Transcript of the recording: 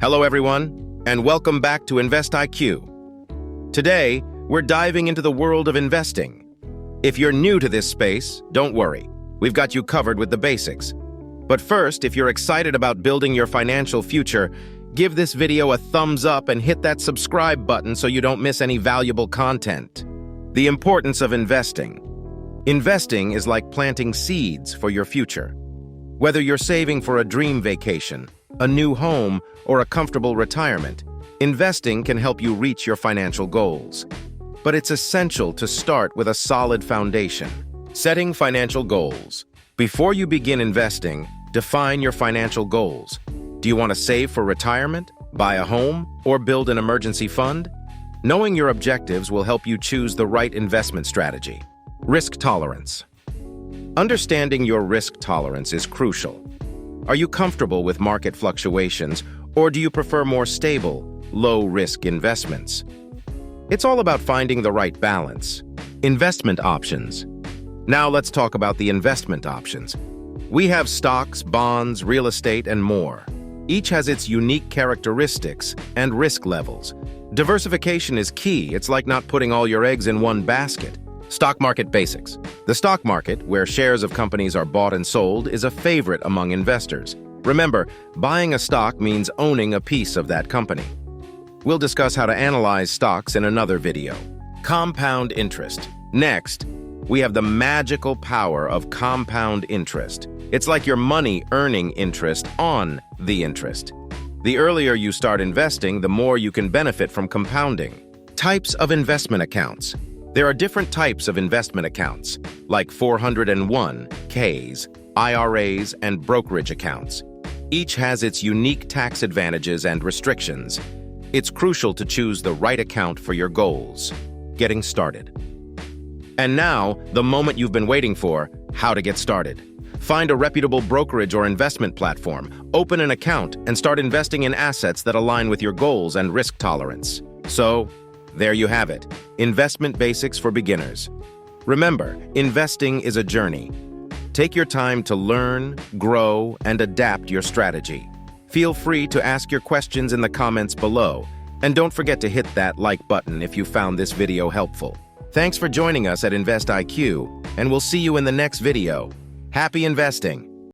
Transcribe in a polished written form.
Hello everyone, and welcome back to InvestIQ. Today, we're diving into the world of investing. If you're new to this space, don't worry. We've got you covered with the basics. But first, if you're excited about building your financial future, give this video a thumbs up and hit that subscribe button so you don't miss any valuable content. The importance of investing. Investing is like planting seeds for your future. Whether you're saving for a dream vacation, a new home, or a comfortable retirement, investing can help you reach your financial goals. But it's essential to start with a solid foundation. Setting financial goals. Before you begin investing, define your financial goals. Do you want to save for retirement, buy a home, or build an emergency fund? Knowing your objectives will help you choose the right investment strategy. Risk tolerance. Understanding your risk tolerance is crucial. Are you comfortable with market fluctuations, or do you prefer more stable, low-risk investments? It's all about finding the right balance. Investment options. Now let's talk about the investment options. We have stocks, bonds, real estate, and more. Each has its unique characteristics and risk levels. Diversification is key. It's like not putting all your eggs in one basket. Stock market basics. The stock market, where shares of companies are bought and sold, is a favorite among investors. Remember, buying a stock means owning a piece of that company. We'll discuss how to analyze stocks in another video. Compound interest. Next, we have the magical power of compound interest. It's like your money earning interest on the interest. The earlier you start investing, the more you can benefit from compounding. Types of investment accounts. There are different types of investment accounts, like 401(k)s, IRAs, and brokerage accounts. Each has its unique tax advantages and restrictions. It's crucial to choose the right account for your goals. Getting started. And now, the moment you've been waiting for, how to get started. Find a reputable brokerage or investment platform, open an account, and start investing in assets that align with your goals and risk tolerance. So, there you have it, investment basics for beginners. Remember, investing is a journey. Take your time to learn, grow, and adapt your strategy. Feel free to ask your questions in the comments below, and don't forget to hit that like button if you found this video helpful. Thanks for joining us at InvestIQ, and we'll see you in the next video. Happy investing!